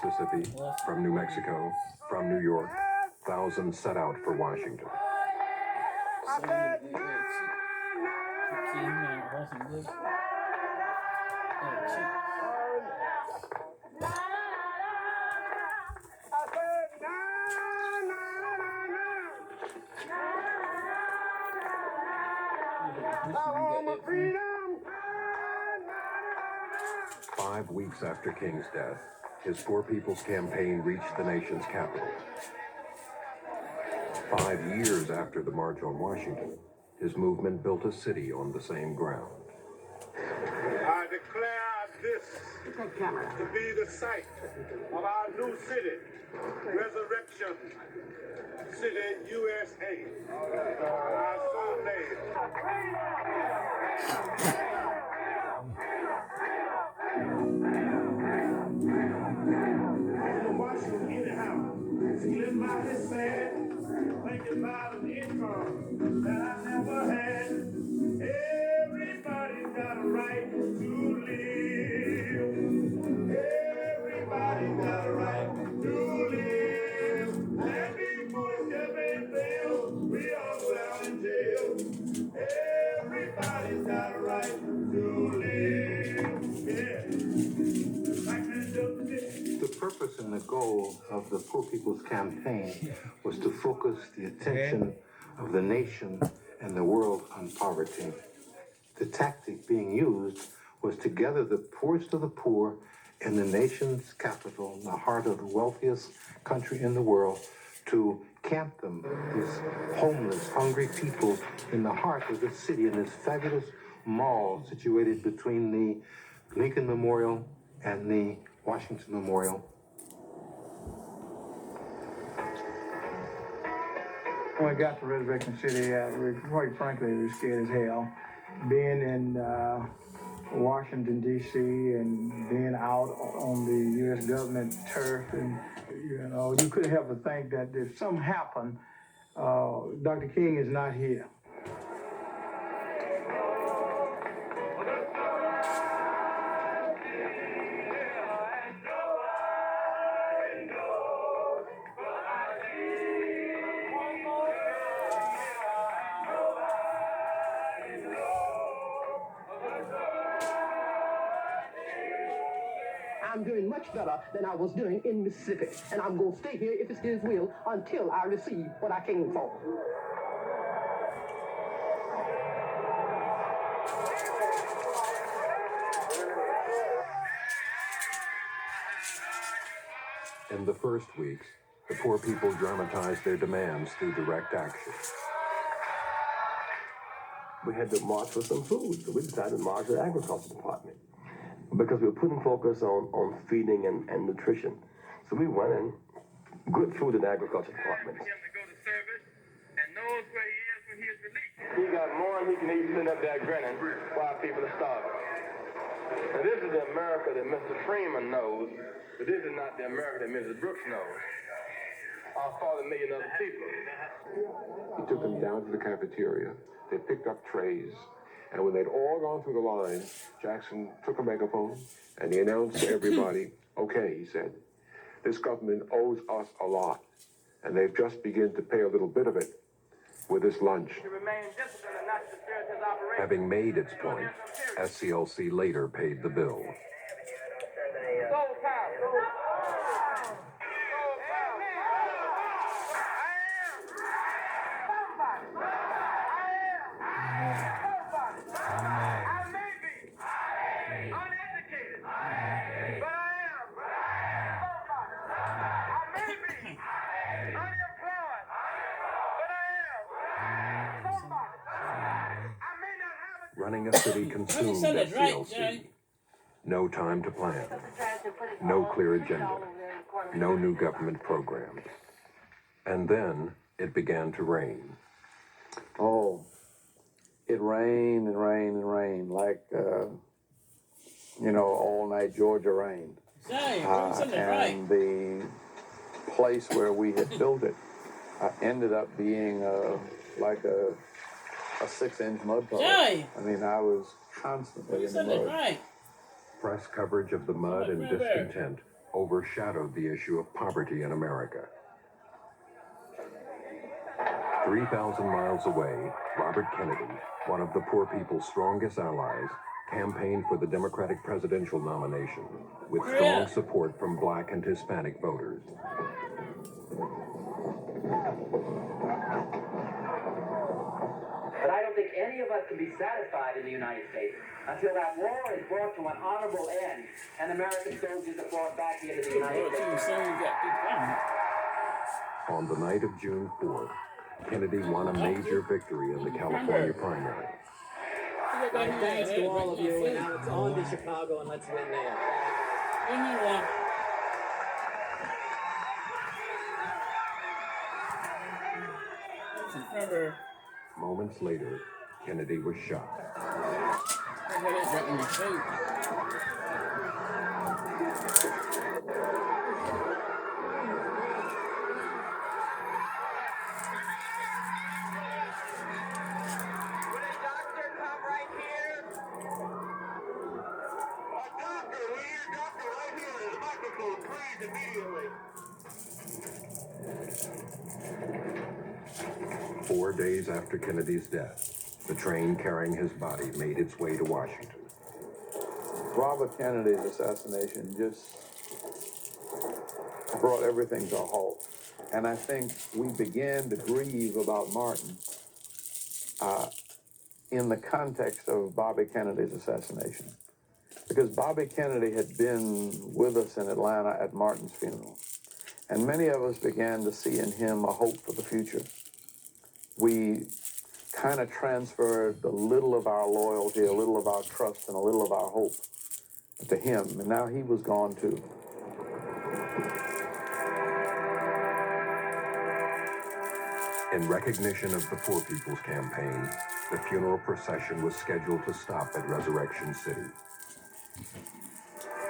Mississippi, from New Mexico, from New York, thousands set out for Washington. Freedom! 5 weeks after King's death, his Poor People's Campaign reached the nation's capital. 5 years after the March on Washington, his movement built a city on the same ground. I declare this to be the site of our new city, Resurrection City, USA. Our son name. Washington anyhow, living by his side, thinking about an income that I never had. Everybody's got a right to live. Everybody's got a right to live. And people step in jail, we all down in jail. Everybody's got a right to live. Yeah. The purpose and the goal of the Poor People's Campaign was to focus the attention of the nation and the world on poverty. The tactic being used was to gather the poorest of the poor in the nation's capital, the heart of the wealthiest country in the world, to camp them, these homeless, hungry people, in the heart of the city, in this fabulous mall situated between the Lincoln Memorial and the Washington Memorial. When I got to Resurrection City, quite frankly, we were scared as hell. Being in Washington, D.C., and being out on the U.S. government turf, and you couldn't help but think that if something happened, Dr. King is not here. I'm doing much better than I was doing in Mississippi, and I'm going to stay here, if it's His will, until I receive what I came for. In the first weeks, the poor people dramatized their demands through direct action. We had to march for some food, so we decided to march to the agriculture department because we were putting focus on feeding and nutrition. So we went in, good food in the agriculture department. Him to go to service and knows where he is when he is released. He got more than he can eat sitting up there grinning while people are starving. And this is the America that Mr. Freeman knows, but this is not the America that Mrs. Brooks knows. Our 4 million other people. He took them down to the cafeteria. They picked up trays. And when they'd all gone through the line, Jackson took a megaphone and he announced to everybody, okay, he said, this government owes us a lot. And they've just begun to pay a little bit of it with this lunch. Having made its point, SCLC later paid the bill. Running a city consumed SCLC. No time to plan. No clear agenda. No new government programs. And then it began to rain. Oh, it rained and rained and rained like, all night Georgia rain. And the place where we had built it ended up being like a 6-inch mud puddle. I mean, I was constantly in the mud. Press coverage of the mud and discontent overshadowed the issue of poverty in America. 3,000 miles away, Robert Kennedy, one of the poor people's strongest allies, campaigned for the Democratic presidential nomination with strong support from Black and Hispanic voters. But I don't think any of us can be satisfied in the United States until that war is brought to an honorable end and American soldiers are brought back into the United States. On the night of June 4th, Kennedy won a major victory in the California primary. My thanks to all of you, and now it's on to Chicago, and let's win there. Moments later, Kennedy was shot. Immediately. 4 days after Kennedy's death, the train carrying his body made its way to Washington. Robert Kennedy's assassination just brought everything to a halt. And I think we began to grieve about Martin in the context of Bobby Kennedy's assassination. Because Bobby Kennedy had been with us in Atlanta at Martin's funeral. And many of us began to see in him a hope for the future. We kind of transferred a little of our loyalty, a little of our trust, and a little of our hope to him. And now he was gone too. In recognition of the Poor People's Campaign, the funeral procession was scheduled to stop at Resurrection City.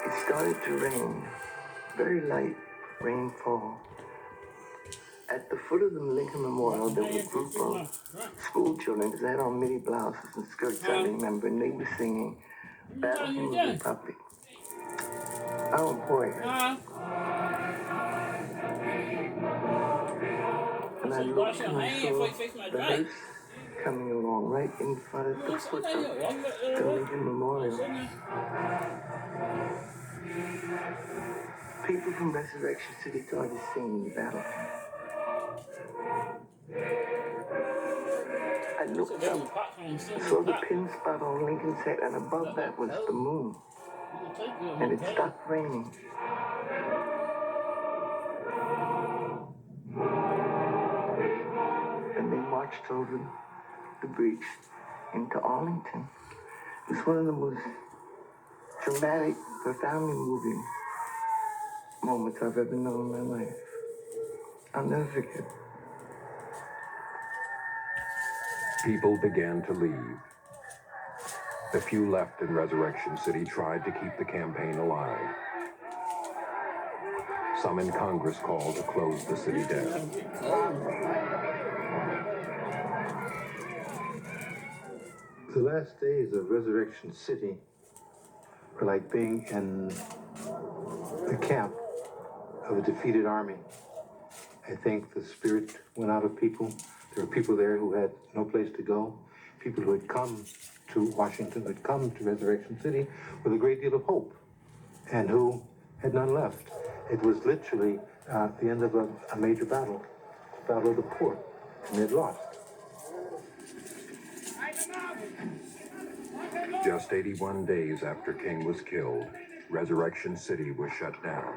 It started to rain, very light rainfall. At the foot of the Lincoln Memorial, there was a group of school children, because they had on mini blouses and skirts, I remember, and they were singing Battle Hymn of the Republic. Oh boy. And I looked and I saw the hearse coming along right in front of the foot of the Lincoln Memorial. People from Resurrection City started singing the battle. I looked up, I saw the pin spot on Lincoln's head, and above that was the moon. And it stopped raining. And they marched over the bridge into Arlington. It was one of the most dramatic, profoundly moving moments I've ever known in my life. I'll never forget. People began to leave. The few left in Resurrection City tried to keep the campaign alive. Some in Congress called to close the city down. The last days of Resurrection City were like being in the camp of a defeated army. I think the spirit went out of people. There were people there who had no place to go, people who had come to Washington, who had come to Resurrection City with a great deal of hope, and who had none left. It was literally the end of a major battle, the Battle of the Poor, and they had lost. Just 81 days after King was killed, Resurrection City was shut down.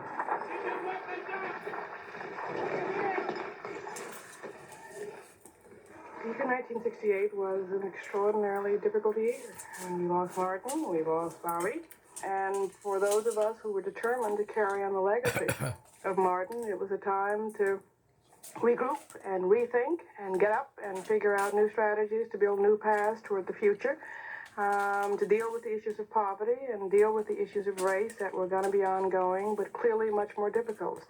Even 1968 was an extraordinarily difficult year. We lost Martin, we lost Bobby, and for those of us who were determined to carry on the legacy of Martin, it was a time to regroup and rethink and get up and figure out new strategies to build new paths toward the future, to deal with the issues of poverty and deal with the issues of race that were going to be ongoing, but clearly much more difficult.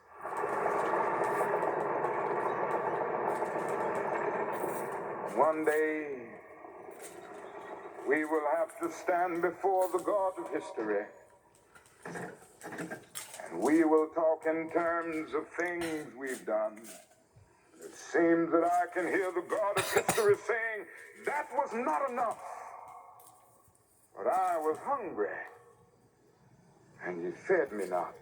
One day, we will have to stand before the God of history We will talk in terms of things we've done. It seems that I can hear the God of history saying, that was not enough. But I was hungry, and you fed me not.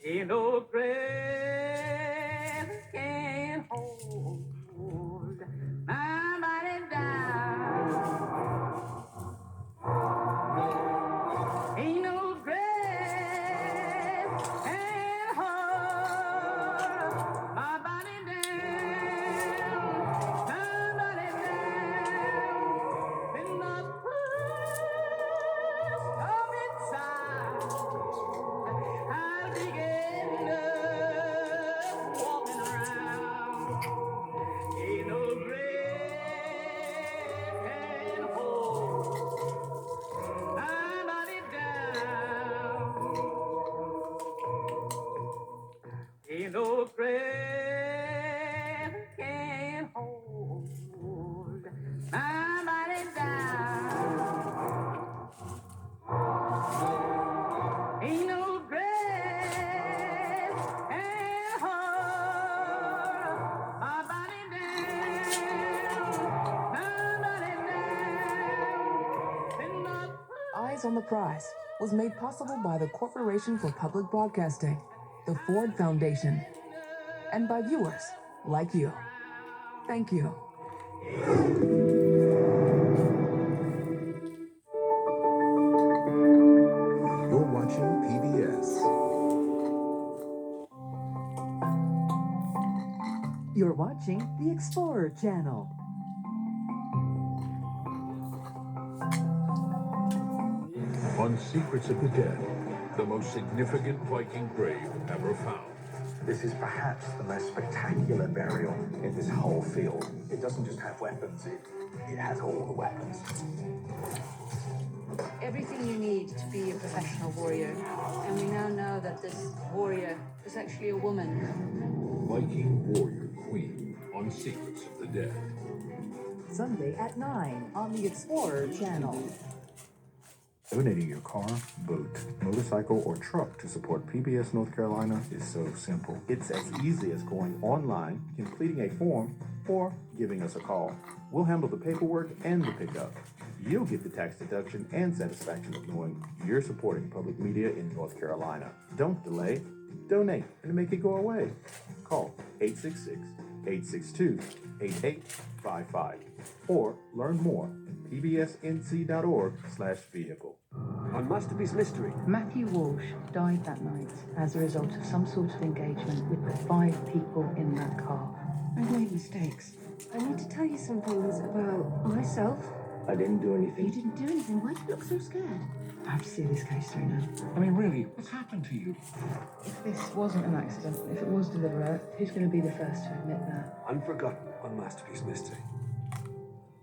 Ain't no grave can hold my body down. Ain't no grave can hold my body down. My body down in the place of its side. I'll begin walking around. Ain't no grave can hold my body down. Ain't no grave can hold my body down. Ain't no grave can hold my body down. My body down. Eyes on the Prize was made possible by the Corporation for Public Broadcasting, the Ford Foundation, and by viewers like you. Thank you. You're watching PBS. You're watching the Explorer Channel. On Secrets of the Dead, the most significant Viking grave ever found. This is perhaps the most spectacular burial in this whole field. It doesn't just have weapons, it has all the weapons. Everything you need to be a professional warrior. And we now know that this warrior is actually a woman. Viking Warrior Queen on Secrets of the Dead. Sunday at 9 on the Explorer Channel. Donating your car, boat, motorcycle, or truck to support PBS North Carolina is so simple. It's as easy as going online, completing a form, or giving us a call. We'll handle the paperwork and the pickup. You'll get the tax deduction and satisfaction of knowing you're supporting public media in North Carolina. Don't delay. Donate and make it go away. Call 866-862-8855 or learn more at pbsnc.org/vehicle. On Masterpiece Mystery. Matthew Walsh died that night as a result of some sort of engagement with the 5 people in that car. I've made mistakes. I need to tell you some things about myself. I didn't do anything. You didn't do anything. Why do you look so scared? I have to see this case through now. I mean, really, what's happened to you? If this wasn't an accident, if it was deliberate, who's going to be the first to admit that? Unforgotten on Masterpiece Mystery.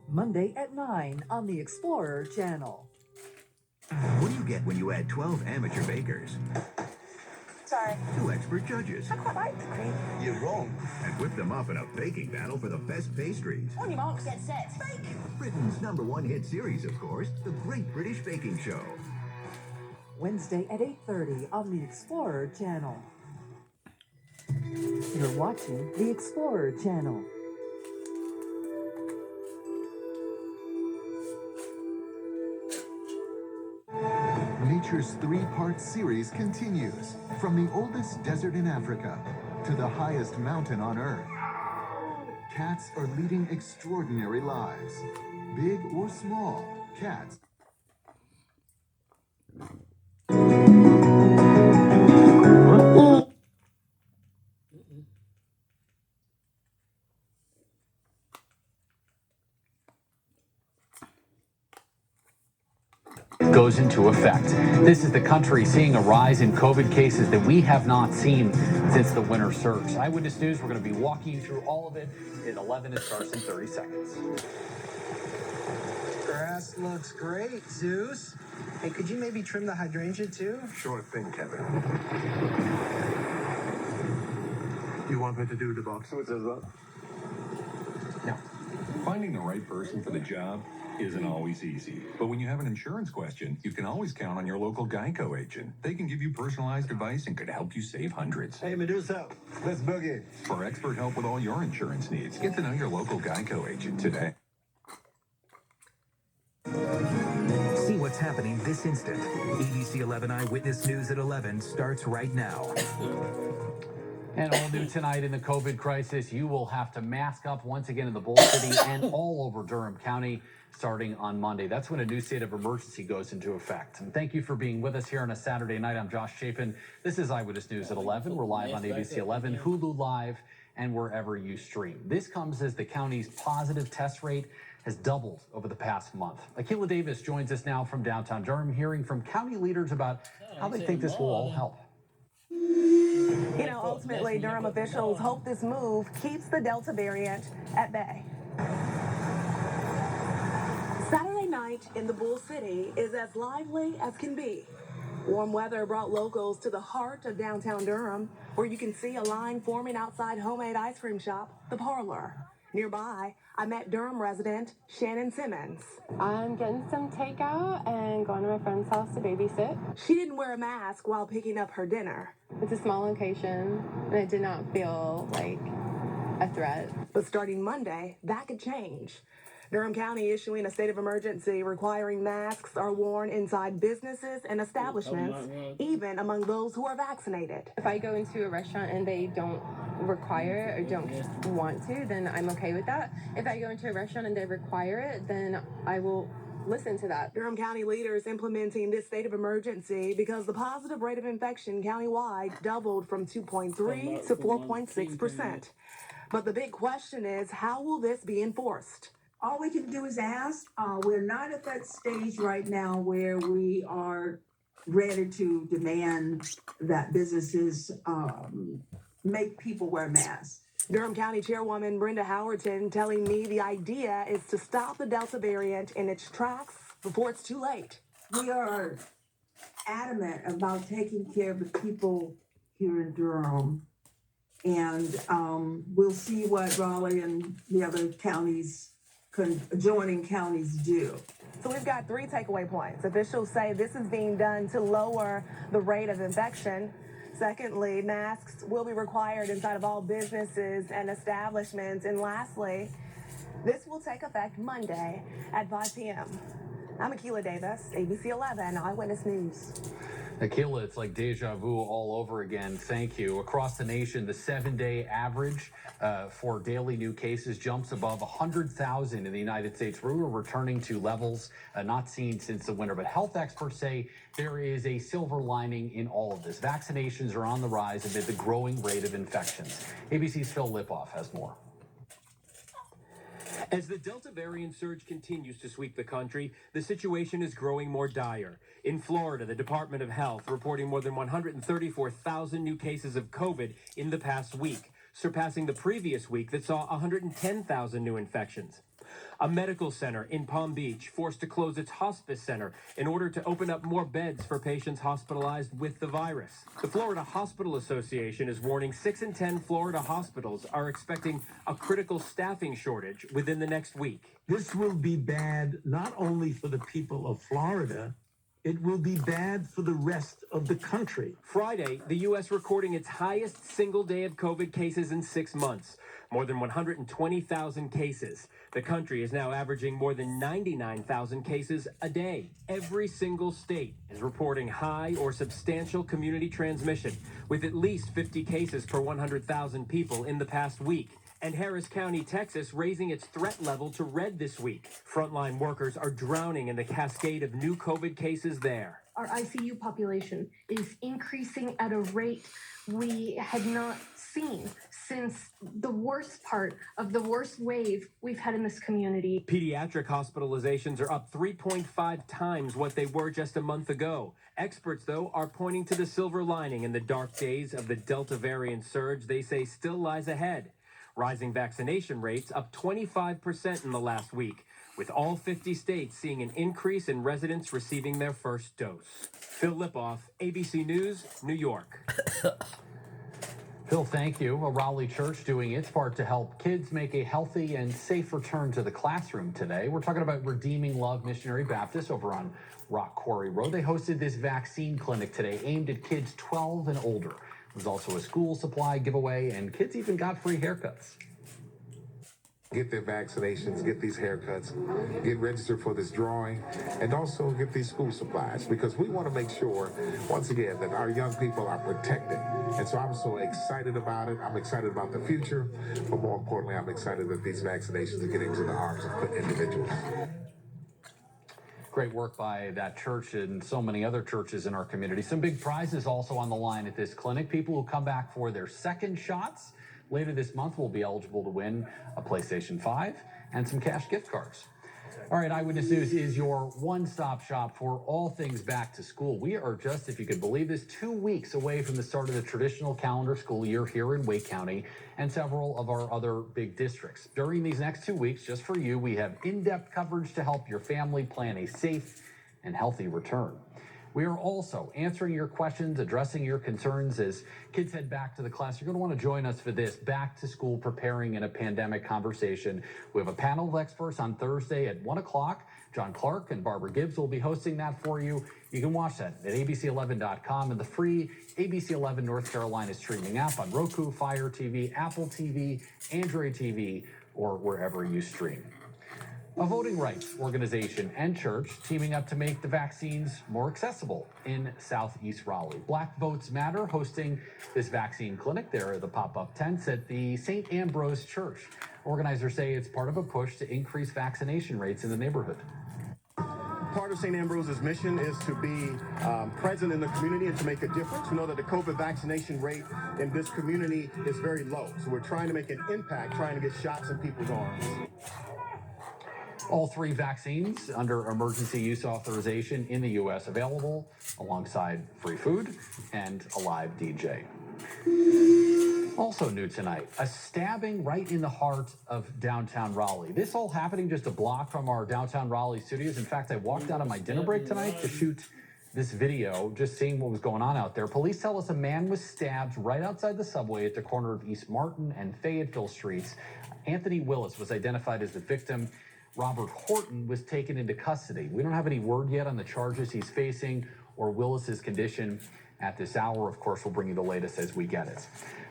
Monday at 9 on the Explorer Channel. What do you get when you add 12 amateur bakers? Sorry. 2 expert judges. I quite like the cream. You're wrong. And whip them up in a baking battle for the best pastries. On your marks, get set. Bake! Britain's #1 hit series, of course, The Great British Baking Show. Wednesday at 8:30 on the Explorer Channel. You're watching the Explorer Channel. Nature's 3-part series continues, from the oldest desert in Africa to the highest mountain on Earth. Cats are leading extraordinary lives. Big or small, cats. Goes into effect. This is the country seeing a rise in COVID cases that we have not seen since the winter surge. Eyewitness News, we're going to be walking you through all of it at 11. It starts in 30 seconds. Grass looks great, Zeus. Hey, could you maybe trim the hydrangea too? Sure thing, Kevin. You want me to do the boxing? No. Finding the right person for the job isn't always easy. But when you have an insurance question, you can always count on your local Geico agent. They can give you personalized advice and could help you save hundreds. Hey, Medusa, let's boogie. For expert help with all your insurance needs, get to know your local Geico agent today. See what's happening this instant. ABC 11 Eyewitness News at 11 starts right now. And all new tonight in the COVID crisis, you will have to mask up once again in the Bull City and all over Durham County starting on Monday. That's when a new state of emergency goes into effect. And thank you for being with us here on a Saturday night. I'm Josh Chapin. This is Eyewitness News at 11. We're live on ABC 11, Hulu Live, and wherever you stream. This comes as the county's positive test rate has doubled over the past month. Akila Davis joins us now from downtown Durham, hearing from county leaders about how they think this will all help. You know, ultimately, Durham officials hope this move keeps the Delta variant at bay. Saturday night in the Bull City is as lively as can be. Warm weather brought locals to the heart of downtown Durham, where you can see a line forming outside homemade ice cream shop, The Parlor. Nearby, I met Durham resident Shannon Simmons. I'm getting some takeout and going to my friend's house to babysit. She didn't wear a mask while picking up her dinner. It's a small location, and it did not feel like a threat. But starting Monday, that could change. Durham County issuing a state of emergency requiring masks are worn inside businesses and establishments, even among those who are vaccinated. If I go into a restaurant and they don't require it or don't want to, then I'm okay with that. If I go into a restaurant and they require it, then I will listen to that. Durham County leaders implementing this state of emergency because the positive rate of infection countywide doubled from 2.3 to 4.6%. But the big question is, how will this be enforced? All we can do is ask. We're not at that stage right now where we are ready to demand that businesses make people wear masks. Durham County Chairwoman Brenda Howerton telling me the idea is to stop the Delta variant in its tracks before it's too late. We are adamant about taking care of the people here in Durham. And we'll see what Raleigh and the other counties, adjoining counties do. So we've got 3 takeaway points. Officials say this is being done to lower the rate of infection. Secondly, masks will be required inside of all businesses and establishments. And lastly, this will take effect Monday at 5 p.m. I'm Akila Davis, ABC 11 Eyewitness News. Akila, it's like deja vu all over again. Thank you. Across the nation, the 7-day average for daily new cases jumps above 100,000 in the United States. We're returning to levels not seen since the winter. But health experts say there is a silver lining in all of this. Vaccinations are on the rise amid the growing rate of infections. ABC's Phil Lipoff has more. As the Delta variant surge continues to sweep the country, the situation is growing more dire. In Florida, the Department of Health reporting more than 134,000 new cases of COVID in the past week, surpassing the previous week that saw 110,000 new infections. A medical center in Palm Beach forced to close its hospice center in order to open up more beds for patients hospitalized with the virus. The Florida Hospital Association is warning 6 in 10 Florida hospitals are expecting a critical staffing shortage within the next week. This will be bad not only for the people of Florida, it will be bad for the rest of the country. Friday, the U.S. recording its highest single day of COVID cases in 6 months. More than 120,000 cases. The country is now averaging more than 99,000 cases a day. Every single state is reporting high or substantial community transmission, with at least 50 cases per 100,000 people in the past week. And Harris County, Texas, raising its threat level to red this week. Frontline workers are drowning in the cascade of new COVID cases there. Our ICU population is increasing at a rate we had not seen since the worst part of the worst wave we've had in this community. Pediatric hospitalizations are up 3.5 times what they were just a month ago. Experts, though, are pointing to the silver lining in the dark days of the Delta variant surge they say still lies ahead. Rising vaccination rates up 25% in the last week, with all 50 states seeing an increase in residents receiving their first dose. Phil Lipoff, ABC News, New York. Phil, thank you. A Raleigh church doing its part to help kids make a healthy and safe return to the classroom today. We're talking about Redeeming Love Missionary Baptist over on Rock Quarry Road. They hosted this vaccine clinic today aimed at kids 12 and older. There was also a school supply giveaway, and kids even got free haircuts. Get their vaccinations, get these haircuts, get registered for this drawing, and also get these school supplies, because we want to make sure, once again, that our young people are protected. And so I'm so excited about it. I'm excited about the future, but more importantly, I'm excited that these vaccinations are getting into the arms of individuals. Great work by that church and so many other churches in our community. Some big prizes also on the line at this clinic. People who come back for their second shots later this month will be eligible to win a PlayStation 5 and some cash gift cards. All right, Eyewitness News is your one-stop shop for all things back to school. We are just, if you could believe this, 2 weeks away from the start of the traditional calendar school year here in Wake County and several of our other big districts. During these next 2 weeks, just for you, we have in-depth coverage to help your family plan a safe and healthy return. We are also answering your questions, addressing your concerns as kids head back to the class. You're going to want to join us for this Back to School Preparing in a Pandemic conversation. We have a panel of experts on Thursday at 1 o'clock. John Clark and Barbara Gibbs will be hosting that for you. You can watch that at abc11.com and the free ABC 11 North Carolina streaming app on Roku, Fire TV, Apple TV, Android TV, or wherever you stream. A voting rights organization and church teaming up to make the vaccines more accessible in Southeast Raleigh. Black Votes Matter hosting this vaccine clinic there at the pop-up tents at the St. Ambrose Church. Organizers say it's part of a push to increase vaccination rates in the neighborhood. Part of St. Ambrose's mission is to be present in the community and to make a difference. We know that the COVID vaccination rate in this community is very low. So we're trying to make an impact, trying to get shots in people's arms. All three vaccines under emergency use authorization in the U.S. available alongside free food and a live DJ. Also new tonight, a stabbing right in the heart of downtown Raleigh. This all happening just a block from our downtown Raleigh studios. In fact, I walked out on my dinner break tonight to shoot this video, just seeing what was going on out there. Police tell us a man was stabbed right outside the subway at the corner of East Martin and Fayetteville Streets. Anthony Willis was identified as the victim. Robert Horton was taken into custody. We don't have any word yet on the charges he's facing or Willis's condition at this hour. Of course, we'll bring you the latest as we get it.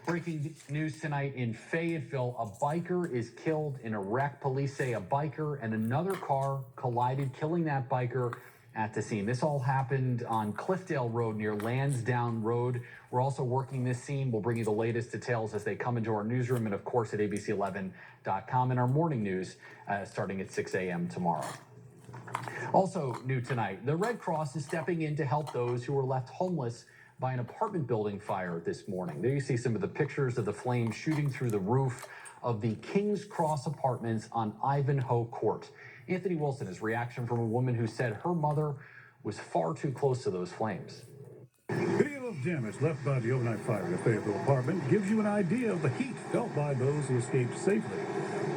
Breaking news tonight in Fayetteville, a biker is killed in a wreck. Police say a biker and another car collided, killing that biker at the scene. This all happened on Cliffdale Road near Lansdowne Road. We're also working this scene. We'll bring you the latest details as they come into our newsroom and, of course, at abc11.com and our morning news starting at 6 a.m. tomorrow. Also new tonight, the Red Cross is stepping in to help those who were left homeless by an apartment building fire this morning. There you see some of the pictures of the flames shooting through the roof of the King's Cross Apartments on Ivanhoe Court. Anthony Wilson, his reaction from a woman who said her mother was far too close to those flames. Video of damage left by the overnight fire at a Fayetteville apartment gives you an idea of the heat felt by those who escaped safely.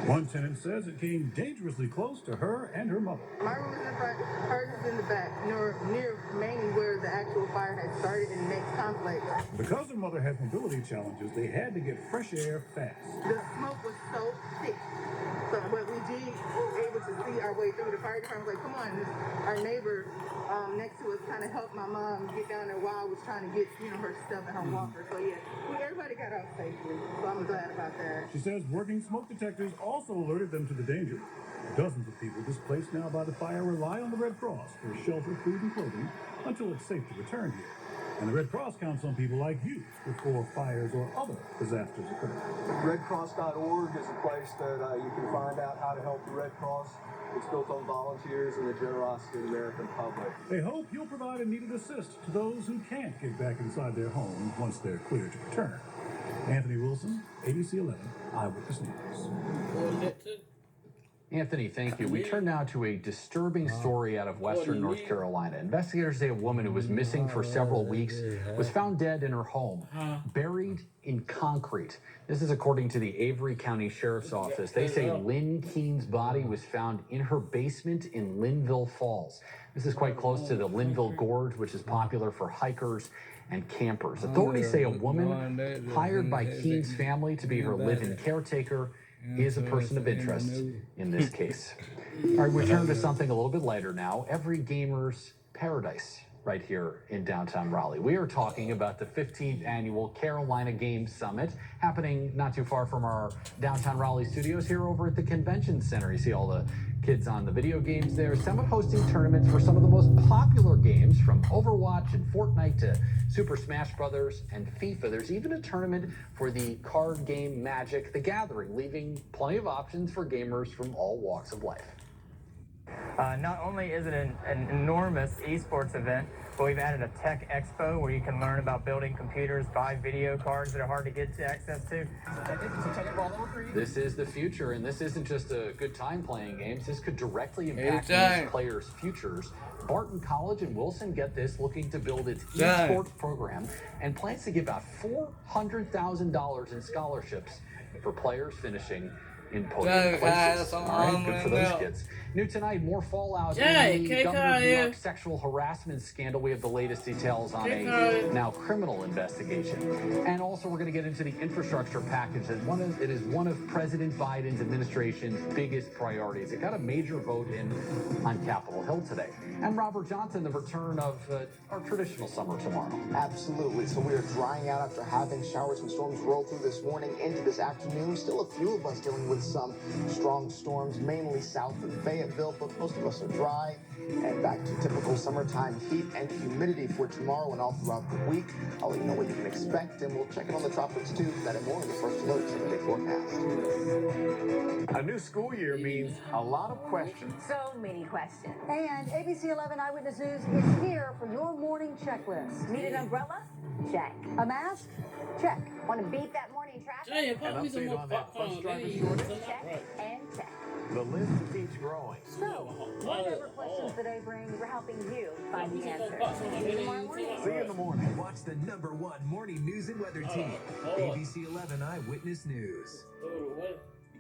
One tenant says it came dangerously close to her and her mother. My room is in the front, hers is in the back, near mainly where the actual fire had started in the next complex. Because her mother had mobility challenges, they had to get fresh air fast. The smoke was so thick. So, but we did able to see our way through. The fire department was like, come on. Our neighbor next to us kind of helped my mom get down there while I was trying to get, her stuff and her walker. So yeah, everybody got out safely. So I'm glad about that. She says working smoke detectors also alerted them to the danger. Dozens of people displaced now by the fire rely on the Red Cross for shelter, food, and clothing until it's safe to return here. And the Red Cross counts on people like you before fires or other disasters occur. RedCross.org is a place that you can find out how to help the Red Cross. It's built on volunteers and the generosity of the American public. They hope you'll provide a needed assist to those who can't get back inside their homes once they're cleared to return. Anthony Wilson, ABC 11, Eyewitness News. Anthony, thank you. We turn now to a disturbing story out of Western North Carolina. Investigators say a woman who was missing for several weeks was found dead in her home, buried in concrete. This is according to the Avery County Sheriff's Office. They say Lynn Keene's body was found in her basement in Linville Falls. This is quite close to the Linville Gorge, which is popular for hikers and campers. Authorities say a woman hired by Keene's family to be her live-in caretaker is a person of interest in this case. All right, we turn to something a little bit lighter now. Every gamer's paradise right here in downtown Raleigh. We are talking about the 15th annual Carolina Games Summit happening not too far from our downtown Raleigh studios here over at the Convention Center. You see all the kids on the video games there. Summit hosting tournaments for some of the most popular games from Overwatch and Fortnite to Super Smash Brothers and FIFA. There's even a tournament for the card game Magic: The Gathering, leaving plenty of options for gamers from all walks of life. Not only is it an enormous esports event, but we've added a tech expo where you can learn about building computers, buy video cards that are hard to get access to. This is the future, and this isn't just a good time playing games. This could directly impact these players' futures. Barton College in Wilson, get this, looking to build its esports program and plans to give out $400,000 in scholarships for players finishing in podium places. All right, good for those kids. New tonight, more fallout in the Governor of New York sexual harassment scandal. We have the latest details on a now criminal investigation. And also, we're going to get into the infrastructure package. It is one of President Biden's administration's biggest priorities. It got a major vote in on Capitol Hill today. And Robert Johnson, the return of our traditional summer tomorrow. Absolutely. So we are drying out after having showers and storms roll through this morning into this afternoon. Still a few of us dealing with some strong storms, mainly south of Fayetteville, but most of us are dry and back to typical summertime heat and humidity for tomorrow and all throughout the week. I'll let you know what you can expect, and we'll check in on the tropics too for that and more in the first alert 7-day forecast. A new school year means a lot of questions. So many questions. And ABC 11 Eyewitness News is here for your morning checklist. Need an umbrella? Check. A mask? Check. Want to beat that morning traffic? An update on that bus driver shortage? Check and check. The list keeps growing. So, whatever questions the day brings, we're helping you find the answer. See you tomorrow morning. See you in the morning. Watch the #1 morning news and weather team, ABC 11 Eyewitness News.